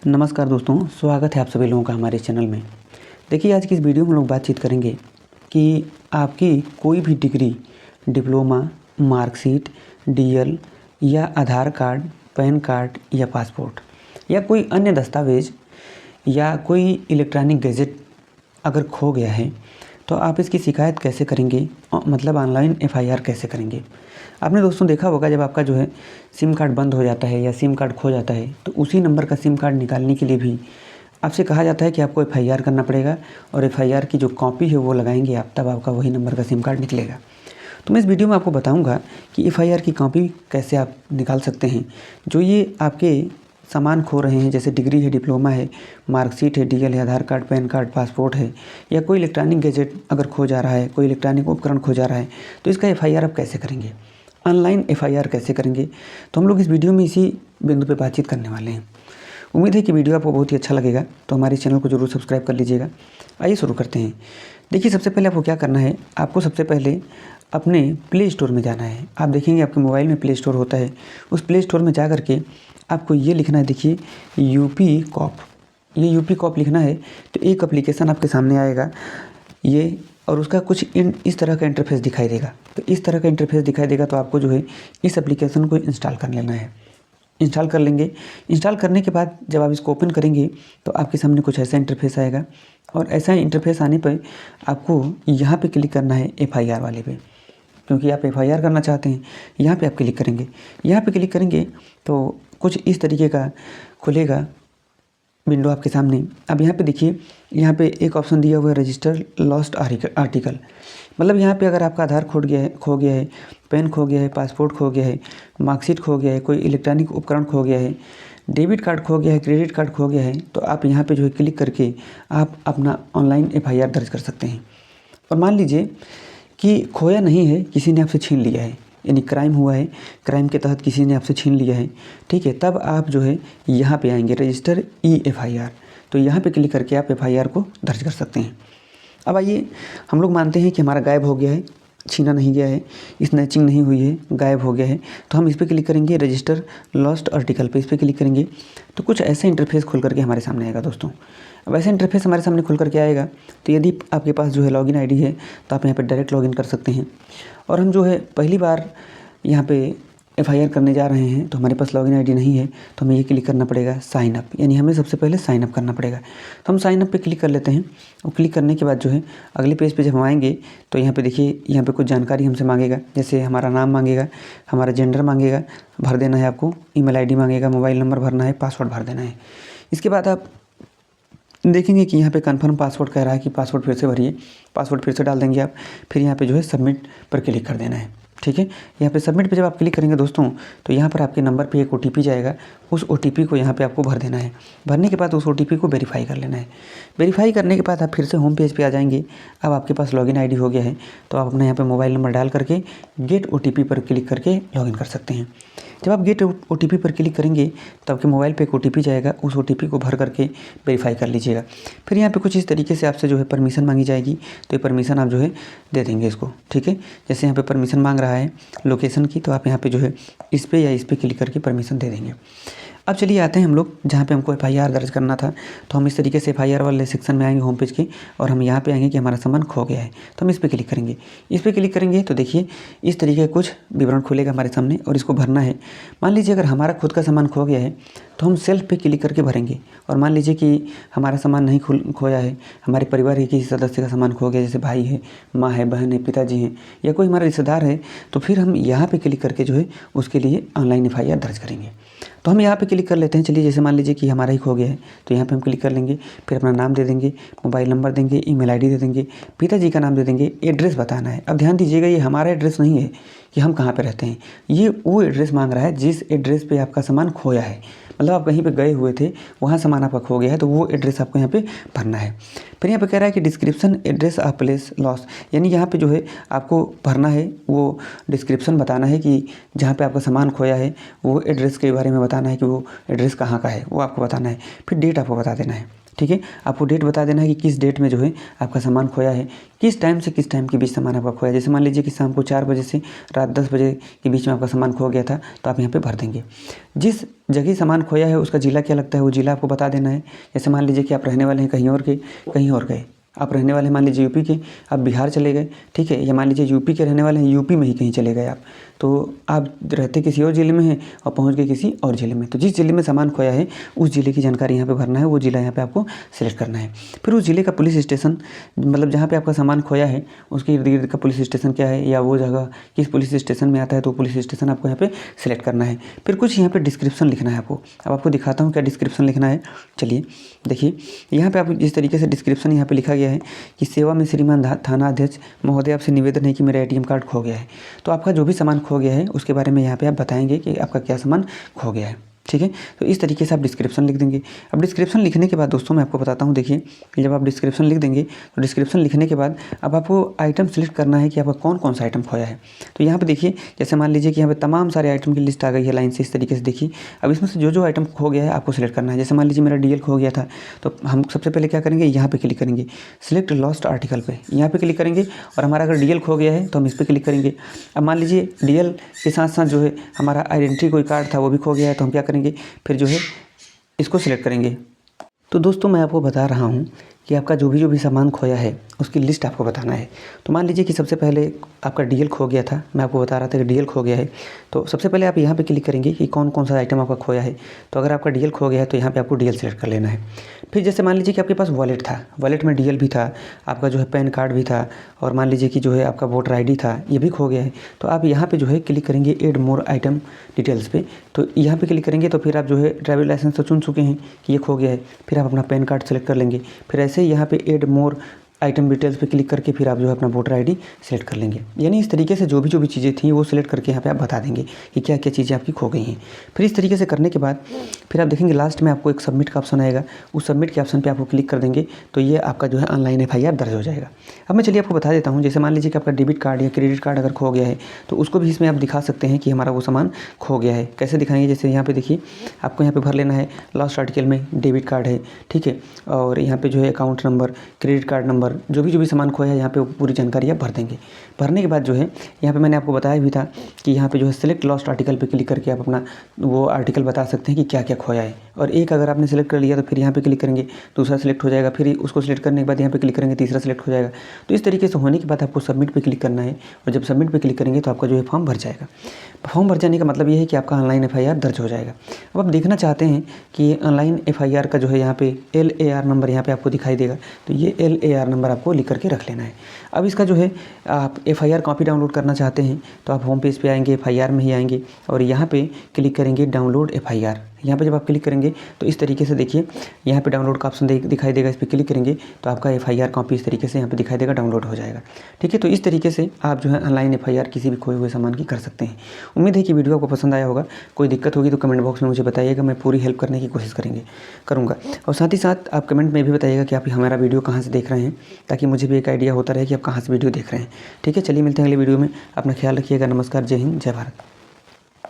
नमस्कार दोस्तों, स्वागत है आप सभी लोगों का हमारे चैनल में। देखिए, आज की इस वीडियो में हम लोग बातचीत करेंगे कि आपकी कोई भी डिग्री, डिप्लोमा, मार्कशीट, डीएल या आधार कार्ड, पैन कार्ड या पासपोर्ट या कोई अन्य दस्तावेज़ या कोई इलेक्ट्रॉनिक गैजेट अगर खो गया है तो आप इसकी शिकायत कैसे करेंगे, मतलब ऑनलाइन एफआईआर कैसे करेंगे। आपने दोस्तों देखा होगा, जब आपका जो है सिम कार्ड बंद हो जाता है या सिम कार्ड खो जाता है तो उसी नंबर का सिम कार्ड निकालने के लिए भी आपसे कहा जाता है कि आपको एफआईआर करना पड़ेगा और एफआईआर की जो कॉपी है वो लगाएंगे आप, तब आपका वही नंबर का सिम कार्ड निकलेगा। तो मैं इस वीडियो में आपको बताऊंगा कि एफआईआर की कॉपी कैसे आप निकाल सकते हैं। जो ये आपके सामान खो रहे हैं, जैसे डिग्री है, डिप्लोमा है, मार्कशीट है, डीएल है, आधार कार्ड, पैन कार्ड, पासपोर्ट है, या कोई इलेक्ट्रॉनिक गैजेट अगर खो जा रहा है, कोई इलेक्ट्रॉनिक उपकरण खो जा रहा है, तो इसका एफआईआर आप कैसे करेंगे, ऑनलाइन एफआईआर कैसे करेंगे। तो हम लोग इस वीडियो में इसी बिंदु पे बातचीत करने वाले हैं। उम्मीद है कि वीडियो आपको बहुत ही अच्छा लगेगा, तो हमारे चैनल को जरूर सब्सक्राइब कर लीजिएगा। आइए शुरू करते हैं। देखिए, सबसे पहले आपको क्या करना है, आपको सबसे पहले अपने प्ले स्टोर में जाना है। आप देखेंगे आपके मोबाइल में प्ले स्टोर होता है, उस प्ले स्टोर में जा करके आपको ये लिखना है, देखिए यूपी कॉप, ये यूपी कॉप लिखना है तो एक एप्लीकेशन आपके सामने आएगा ये, और उसका कुछ इस तरह का इंटरफेस दिखाई देगा। तो इस तरह का इंटरफेस दिखाई देगा तो आपको जो है इस एप्लीकेशन को इंस्टॉल कर लेना है। इंस्टॉल कर लेंगे। इंस्टॉल करने के बाद जब आप इसको ओपन करेंगे तो आपके सामने कुछ ऐसा इंटरफेस आएगा, और ऐसा इंटरफेस आने पर आपको यहाँ पे क्लिक करना है एफआईआर वाले पे, क्योंकि आप एफआईआर करना चाहते हैं। यहाँ पे आप क्लिक करेंगे। यहाँ पे क्लिक करेंगे तो कुछ इस तरीके का खुलेगा विंडो आपके सामने। अब यहाँ पे देखिए, यहाँ पे एक ऑप्शन दिया हुआ है रजिस्टर लॉस्ट आर्टिकल, मतलब यहाँ पे अगर आपका आधार खो गया है, पैन खो गया है, पासपोर्ट खो गया है, मार्कशीट खो गया है, कोई इलेक्ट्रॉनिक उपकरण खो गया है, डेबिट कार्ड खो गया है, क्रेडिट कार्ड खो गया है, तो आप यहाँ पे जो है क्लिक करके आप अपना ऑनलाइन एफआईआर दर्ज कर सकते हैं। और मान लीजिए कि खोया नहीं है, किसी ने आपसे छीन लिया है, यानी क्राइम हुआ है, क्राइम के तहत किसी ने आपसे छीन लिया है, ठीक है, तब आप जो है यहाँ पे आएंगे रजिस्टर ई एफआईआर, तो यहाँ पे क्लिक करके आप एफआईआर को दर्ज कर सकते हैं। अब आइए, हम लोग मानते हैं कि हमारा गायब हो गया है, छीना नहीं गया है, स्नैचिंग नहीं हुई है, गायब हो गया है, तो हम इस पर क्लिक करेंगे रजिस्टर लॉस्ट आर्टिकल पे, इस पर क्लिक करेंगे तो कुछ ऐसा इंटरफेस खुल करके हमारे सामने आएगा दोस्तों। अब ऐसा इंटरफेस हमारे सामने खुल करके आएगा तो यदि आपके पास जो है लॉगिन आईडी है तो आप यहाँ पे डायरेक्ट लॉगिन कर सकते हैं। और हम जो है पहली बार यहाँ पे एफआईआर करने जा रहे हैं तो हमारे पास लॉगिन आईडी नहीं है, तो हमें ये क्लिक करना पड़ेगा साइन अप, यानी हमें सबसे पहले साइन अप करना पड़ेगा। तो हम साइन अप पे क्लिक कर लेते हैं, और क्लिक करने के बाद जो है अगले पेज पे जब हम आएंगे तो यहाँ पे देखिए, यहाँ पे कुछ जानकारी हमसे मांगेगा, जैसे हमारा नाम मांगेगा, हमारा जेंडर मांगेगा, भर देना है आपको, ईमेल आईडी मांगेगा, मोबाइल नंबर भरना है, पासवर्ड भर देना है। इसके बाद आप देखेंगे कि यहाँ पे कन्फर्म पासवर्ड कह रहा है कि पासवर्ड फिर से भरिए, पासवर्ड फिर से डाल देंगे आप, फिर यहाँ पे जो है सबमिट पर क्लिक कर देना है, ठीक है। यहाँ पे सबमिट पे जब आप क्लिक करेंगे दोस्तों तो यहाँ पर आपके नंबर पे एक ओटीपी जाएगा, उस ओटीपी को यहाँ पे आपको भर देना है। भरने के बाद उस ओटीपी को वेरीफाई कर लेना है। वेरीफाई करने के बाद आप फिर से होम पेज पे आ जाएंगे। अब आपके पास लॉगिन आईडी हो गया है तो आप अपने यहाँ पे मोबाइल नंबर डाल करके गेट ओटीपी पर क्लिक करके लॉगिन कर सकते हैं। जब आप गेट ओटीपी पर क्लिक करेंगे तो आपके मोबाइल पे एक ओटीपी जाएगा, उस ओटीपी को भर करके वेरीफाई कर लीजिएगा। फिर यहाँ पे कुछ इस तरीके से आपसे जो है परमिशन मांगी जाएगी, तो ये परमिशन आप जो है दे देंगे इसको, ठीक है। जैसे यहाँ पे परमिशन मांग रहा है लोकेशन की, तो आप यहाँ पे जो है इस पर या इस पर क्लिक करके परमिशन दे देंगे। अब चलिए आते हैं हम लोग जहाँ पे हमको एफआईआर दर्ज करना था, तो हम इस तरीके से एफआईआर वाले सेक्शन में आएंगे होम पेज के, और हम यहाँ पे आएंगे कि हमारा सामान खो गया है, तो हम इस पर क्लिक करेंगे। इस पर क्लिक करेंगे तो देखिए इस तरीके का कुछ विवरण खुलेगा हमारे सामने, और इसको भरना है। मान लीजिए अगर हमारा खुद का सामान खो गया है तो हम सेल्फ पे क्लिक करके भरेंगे, और मान लीजिए कि हमारा सामान नहीं खोया है, हमारे परिवार के किसी सदस्य का सामान खो गया, जैसे भाई है, माँ है, बहन है, पिताजी हैं, या कोई हमारा रिश्तेदार है, तो फिर हम यहाँ पे क्लिक करके जो है उसके लिए ऑनलाइन एफआईआर दर्ज करेंगे। तो हम यहाँ पे क्लिक कर लेते हैं। चलिए, जैसे मान लीजिए कि हमारा ही खो गया है तो यहाँ पे हम क्लिक कर लेंगे, फिर अपना नाम दे देंगे, मोबाइल नंबर देंगे, ईमेल आईडी दे देंगे, पिताजी का नाम दे देंगे, एड्रेस बताना है। अब ध्यान दीजिएगा, ये हमारा एड्रेस नहीं है कि हम कहाँ पे रहते हैं, ये वो एड्रेस मांग रहा है जिस एड्रेस पे आपका सामान खोया है, मतलब आप कहीं पे गए हुए थे, वहाँ सामान आपका खो गया है, तो वो एड्रेस आपको यहाँ पे भरना है। फिर यहाँ पे कह रहा है कि description address of place loss, यानी यहाँ पे जो है आपको भरना है, वो डिस्क्रिप्शन बताना है कि जहाँ पे आपका सामान खोया है वो एड्रेस के बारे में बताना है कि वो एड्रेस कहाँ का है, वो आपको बताना है। फिर डेट आपको बता देना है। ठीक है। आपको डेट बता देना है कि किस डेट में जो है आपका सामान खोया है, किस टाइम से किस टाइम के बीच सामान आपका खोया। जैसे मान लीजिए कि शाम को 4 बजे से रात 10 बजे के बीच में आपका सामान खो गया था, तो आप यहाँ पे भर देंगे। जिस जगह सामान खोया है उसका ज़िला क्या लगता है वो ज़िला आपको बता देना है। जैसे मान लीजिए कि आप रहने वाले हैं कहीं और के, कहीं और गए, आप रहने वाले हैं मान लीजिए यूपी के, आप बिहार चले गए, ठीक है, या मान लीजिए यूपी के रहने वाले हैं, यूपी में ही कहीं चले गए आप, तो आप रहते किसी और ज़िले में हैं और पहुंच गए किसी और ज़िले में। तो जिस ज़िले में सामान खोया है उस ज़िले की जानकारी यहाँ पे भरना है, वो ज़िला यहाँ पे आपको सिलेक्ट करना है। फिर उस ज़िले का पुलिस स्टेशन, मतलब जहाँ पे आपका सामान खोया है उसके इर्द गिर्द का पुलिस स्टेशन क्या है या वो जगह किस पुलिस स्टेशन में आता है, तो पुलिस स्टेशन आपको यहाँ पे सिलेक्ट करना है। फिर कुछ यहाँ पे डिस्क्रिप्शन लिखना है आपको। अब आपको दिखाता हूँ क्या डिस्क्रिप्शन लिखना है। चलिए देखिए, यहाँ पे आप जिस तरीके से डिस्क्रिप्शन यहाँ पे लिखा गया है कि सेवा में श्रीमान थाना अध्यक्ष महोदय, आपसे निवेदन है कि मेरा ATM कार्ड खो गया है। तो आपका जो भी सामान खो गया है उसके बारे में यहाँ पे आप बताएंगे कि आपका क्या सामान खो गया है, ठीक है। तो इस तरीके से आप डिस्क्रिप्शन लिख देंगे। अब डिस्क्रिप्शन लिखने के बाद दोस्तों मैं आपको बताता हूँ, देखिए जब आप डिस्क्रिप्शन लिख देंगे तो डिस्क्रिप्शन लिखने के बाद अब आपको आइटम सेलेक्ट करना है कि आपका कौन कौन सा आइटम खोया है। तो यहाँ पे देखिए, जैसे मान लीजिए कि यहाँ पे तमाम सारे आइटम की लिस्ट आ गई है लाइन से, इस तरीके से देखिए। अब इसमें से जो जो आइटम खो गया है आपको सिलेक्ट करना है। जैसे मान लीजिए मेरा DL खो गया था, तो हम सबसे पहले क्या करेंगे, यहाँ पे क्लिक करेंगे, सिलेक्ट लॉस्ट आर्टिकल पे, यहाँ पे क्लिक करेंगे। और हमारा अगर DL खो गया है तो हम इस पर क्लिक करेंगे। अब मान लीजिए DL के साथ साथ जो है हमारा आइडेंटिटी कोई कार्ड था वो भी खो गया है, तो हम क्या करेंगे, फिर जो है इसको सिलेक्ट करेंगे। तो दोस्तों मैं आपको बता रहा हूँ कि आपका जो भी सामान खोया है उसकी लिस्ट आपको बताना है। तो मान लीजिए कि सबसे पहले आपका DL खो गया था, मैं आपको बता रहा था कि DL खो गया है, तो सबसे पहले आप यहाँ पे क्लिक करेंगे कि कौन कौन सा आइटम आपका खोया है। तो अगर आपका DL खो गया है तो यहाँ पे आपको DL सेलेक्ट कर लेना है। फिर जैसे मान लीजिए कि आपके पास वॉलेट था, वॉलेट में DL भी था, आपका जो है पैन कार्ड भी था, और मान लीजिए कि जो है आपका वोटर ID था, ये भी खो गया है। तो आप यहाँ पर जो है क्लिक करेंगे एड मोर आइटम डिटेल्स पे। तो यहाँ पे क्लिक करेंगे तो फिर आप जो है ड्राइविंग लाइसेंस तो चुन चुके हैं कि ये खो गया है, फिर आप अपना पैन कार्ड सेलेक्ट कर लेंगे। फिर ऐसे ही यहाँ पे एड मोर आइटम डिटेल्स पे क्लिक करके फिर आप जो है अपना वोटर ID सेलेक्ट कर लेंगे। यानी इस तरीके से जो भी चीज़ें थी वो सिलेक्ट करके यहाँ पे आप बता देंगे कि क्या क्या चीज़ें आपकी खो गई हैं। फिर इस तरीके से करने के बाद फिर आप देखेंगे लास्ट में आपको एक सबमिट का ऑप्शन आएगा, उस सबमिट के ऑप्शन पे आपको क्लिक कर देंगे तो ये आपका जो है ऑनलाइन FIR दर्ज हो जाएगा। अब मैं चलिए आपको बता देता हूँ, जैसे मान लीजिए कि आपका डेबिट कार्ड या क्रेडिट कार्ड अगर खो गया है तो उसको भी इसमें आप दिखा सकते हैं कि हमारा वो सामान खो गया है। कैसे दिखाएंगे, जैसे यहाँ पे देखिए आपको यहाँ पे भर लेना है, लास्ट आर्टिकल में डेबिट कार्ड है, ठीक है, और यहाँ पे जो है account number, credit card number, जो भी सामान खोया है यहाँ पे पूरी जानकारी आप भर देंगे। भरने के बाद जो है यहाँ पे मैंने आपको बताया भी था कि यहाँ पे जो है सिलेक्ट लॉस्ट आर्टिकल पे क्लिक करके आप अपना वो आर्टिकल बता सकते हैं कि क्या क्या खोया है। और एक अगर आपने सेलेक्ट कर लिया तो फिर यहाँ पे क्लिक करेंगे, दूसरा सेलेक्ट हो जाएगा, फिर उसको सिलेक्ट करने के बाद यहाँ पे क्लिक करेंगे, तीसरा सेलेक्ट हो जाएगा। तो इस तरीके से होने के बाद आपको सबमिट पे क्लिक करना है, और जब सबमिट पे क्लिक करेंगे तो आपका जो है फॉर्म भर जाएगा। फॉर्म भर जाने का मतलब ये है कि आपका ऑनलाइन FIR दर्ज हो जाएगा। अब आप देखना चाहते हैं कि ऑनलाइन FIR का जो है यहाँ पे LAR नंबर यहाँ पे आपको दिखाई देगा, तो ये LAR नंबर आपको लिख करके रख लेना है। अब इसका जो है आप FIR कॉपी डाउनलोड करना चाहते हैं तो आप होम पेज पे आएंगे, FIR में ही आएंगे और यहाँ पे क्लिक करेंगे डाउनलोड FIR। यहाँ पे जब आप क्लिक करेंगे तो इस तरीके से देखिए यहाँ पे डाउनलोड का ऑप्शन दिखाई देगा, इस पर क्लिक करेंगे तो आपका FIR कॉपी इस तरीके से यहाँ पे दिखाई देगा, डाउनलोड हो जाएगा। ठीक है, तो इस तरीके से आप जो है ऑनलाइन FIR किसी भी खोए हुए सामान की कर सकते हैं। उम्मीद है कि वीडियो आपको पसंद आया होगा। कोई दिक्कत होगी तो कमेंट बॉक्स में मुझे बताइएगा, मैं पूरी हेल्प करने की कोशिश करूँगा। और साथ ही साथ आप कमेंट में भी बताइएगा कि आप हमारा वीडियो कहाँ से देख रहे हैं, ताकि मुझे भी एक आइडिया होता रहे कि आप कहाँ से वीडियो देख रहे हैं। ठीक है, चलिए मिलते हैं अगले वीडियो में। अपना ख्याल रखिएगा। नमस्कार, जय हिंद, जय भारत।